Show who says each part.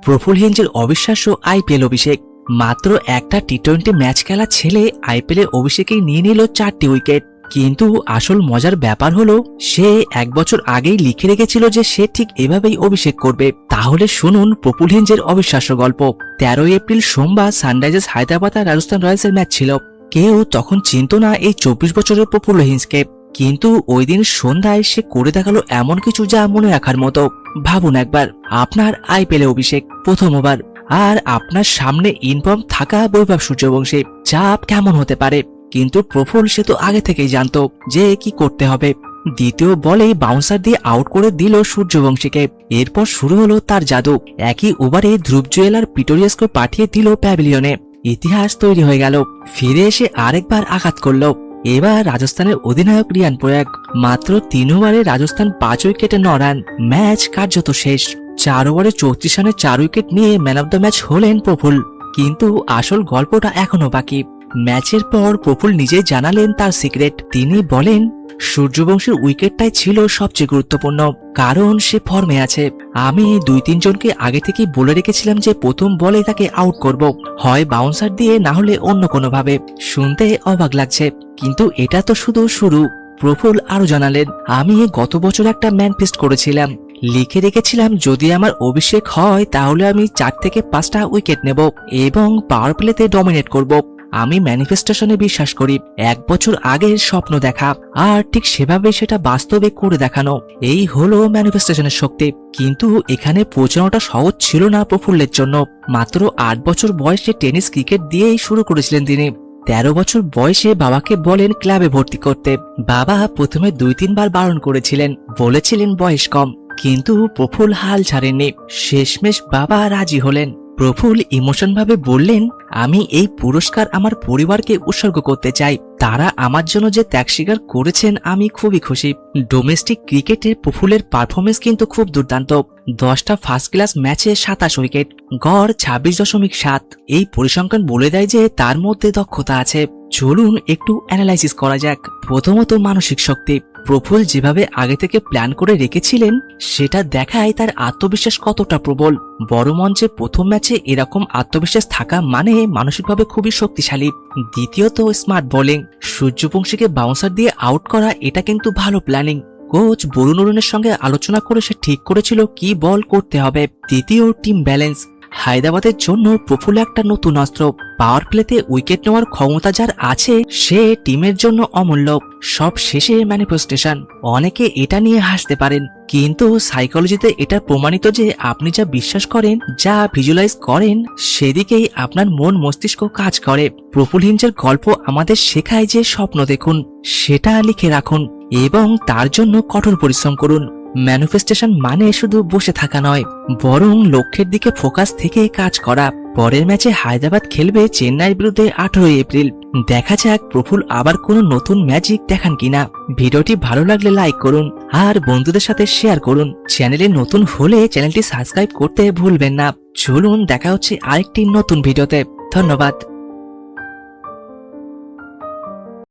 Speaker 1: প্রফুল হেঞ্জের অবিশ্বাস্য আইপিএল অভিষেক। মাত্র একটা টি-20 ম্যাচ খেলা ছেলে আইপিএলে অভিষেকেই নিয়ে নিল 4টি উইকেট। কিন্তু আসল মজার ব্যাপার হলো সে 1 বছর আগেই লিখে রেখেছিল যে সে ঠিক এভাবেই অভিষেক করবে। তাহলে শুনুন প্রফুল হেঞ্জের অবিশ্বাস্য গল্প। 13 এপ্রিল সোমবার সানরাইজার্স হায়দ্রাবাদ আর রাজস্থান রয়্যালসের ম্যাচ ছিল। কেউ তখন চিনত না এই 24 বছরের প্রফুল হেঞ্জকে। কিন্তু ওই দিন সন্ধ্যায় সে করে দেখালো এমন কিছু যা মনে রাখার মতো। ভাবুন একবার, আপনার আইপিএলে অভিষেক প্রথম ওভার, আর আপনার সামনে ইনফর্ম থাকা বৈভব সূর্যবংশী। চাপ কেমন হতে পারে? কিন্তু প্রফুল সে তো আগে থেকেই জানতো যে কি করতে হবে। দ্বিতীয় বলেই বাউন্সার দিয়ে আউট করে দিল সূর্যবংশীকে। এরপর শুরু হলো তার জাদু। একই ওভারে ধ্রুব জুয়েল আর পিটোরিয়াসকে পাঠিয়ে দিল প্যাভিলিয়নে। ইতিহাস তৈরি হয়ে গেল। ফিরে এসে আরেকবার আঘাত করল। এবার রাজস্থানের অধিনায়ক রিয়ান পরাগ। মাত্র 3 ওভারে রাজস্থান 5 উইকেটে 9 রান। ম্যাচ কার্যত শেষ। 4 ওভারে 34 রানে 4 উইকেট নিয়ে ম্যান অব দ্য ম্যাচ হলেন প্রফুল। কিন্তু আসল গল্পটা এখনো বাকি। ম্যাচের পর প্রফুল নিজেই জানালেন তার সিক্রেট। তিনি বলেন, সূর্যবংশীর উইকেটটাই ছিল সবচেয়ে গুরুত্বপূর্ণ, কারণ সে ফর্মে আছে। আমি 2-3 জনকে আগে থেকেই বলে রেখেছিলাম যে প্রথম বলে তাকে আউট করব, হয় বাউন্সার দিয়ে না হলে অন্য কোনো ভাবে। শুনতে অবাক লাগছে, কিন্তু এটা তো শুধু শুরু। প্রফুল আরো জানালেন, আমি গত বছর একটা ম্যানিফেস্ট করেছিলাম। লিখে রেখেছিলাম যদি আমার অভিষেক হয় তাহলে আমি 4 থেকে 5টা উইকেট নেব এবং পাওয়ার প্লেতে ডমিনেট করব। আমি ম্যানিফেস্টেশনে বিশ্বাস করি। 1 বছর আগের স্বপ্ন দেখা আর ঠিক সেভাবে সেটা বাস্তবে করে দেখানো, এই হলো ম্যানিফেস্টেশনের শক্তি। কিন্তু এখানে পৌঁছানোটা সহজ ছিল না প্রফুল্লের জন্য। মাত্র 8 বছর বয়সে টেনিস ক্রিকেট দিয়েই শুরু করেছিলেন তিনি। 13 বছর বয়সে বাবাকে বলেন ক্লাবে ভর্তি করতে। বাবা প্রথমে 2-3 বার বারণ করেছিলেন, বলেছিলেন বয়স কম, কিন্তু প্রফুল হাল ছাড়েননি। শেষমেশ বাবা রাজি হলেন। প্রফুল ইমোশন ভাবে বললেন, আমি এই পুরস্কার আমার পরিবারকে উৎসর্গ করতে চাই। তারা আমার জন্য যে ত্যাগ স্বীকার করেছেন আমি খুবই খুশি। ডোমেস্টিক ক্রিকেটে প্রফুলের পারফরমেন্স কিন্তু খুব দুর্দান্ত। 10টা ফার্স্ট ক্লাস ম্যাচে 27 উইকেট, গড় 26.7। এই পরিসংখ্যান বলে দেয় যে তার মধ্যে দক্ষতা আছে। চলুন একটু অ্যানালাইসিস করা যাক। প্রথমত মানসিক শক্তি। প্রফুল যেভাবে আগে থেকে প্ল্যান করে রেখেছিলেন সেটা দেখায় তার আত্মবিশ্বাস কতটা প্রবল। বড় মঞ্চে প্রথম ম্যাচে এরকম আত্মবিশ্বাস থাকা মানে মানসিকভাবে খুবই শক্তিশালী। দ্বিতীয়ত স্মার্ট বোলিং। সূর্যবংশীকে বাউন্সার দিয়ে আউট করা এটা কিন্তু ভালো প্ল্যানিং। কোচ বরুণ অরুণের সঙ্গে আলোচনা করে সে ঠিক করেছিল কি বল করতে হবে। তৃতীয় টিম ব্যালেন্স। হায়দ্রাবাদের জন্য প্রফুল একটা নতুন অস্ত্র। পাওয়ার প্লেতে উইকেট নেওয়ার ক্ষমতা যার আছে সে টিমের জন্য অমূল্য। সব শেষে ম্যানিফেস্টেশন। অনেকে এটা নিয়ে হাসতে পারেন, কিন্তু সাইকোলজিতে এটা প্রমাণিত যে আপনি যা বিশ্বাস করেন, যা ভিজুয়ালাইজ করেন, সেদিকেই আপনার মন মস্তিষ্ক কাজ করে। প্রফুল হেঞ্জের গল্প আমাদের শেখায় যে স্বপ্ন দেখুন, সেটা লিখে রাখুন এবং তার জন্য কঠোর পরিশ্রম করুন। ম্যানিফেস্টেশন মানে শুধু বসে থাকা নয়, বরং লক্ষ্যের দিকে ফোকাস থেকে কাজ করা। পরের ম্যাচে হায়দ্রাবাদ খেলবে চেন্নাইয়ের বিরুদ্ধে 18 এপ্রিল। দেখা যাক প্রফুল আবার কোনো নতুন ম্যাজিক দেখান কিনা। ভিডিওটি ভালো লাগলে লাইক করুন আর বন্ধুদের সাথে শেয়ার করুন। চ্যানেলে নতুন হলে চ্যানেলটি সাবস্ক্রাইব করতে ভুলবেন না। চলুন দেখা হচ্ছে আরেকটি নতুন ভিডিওতে। ধন্যবাদ।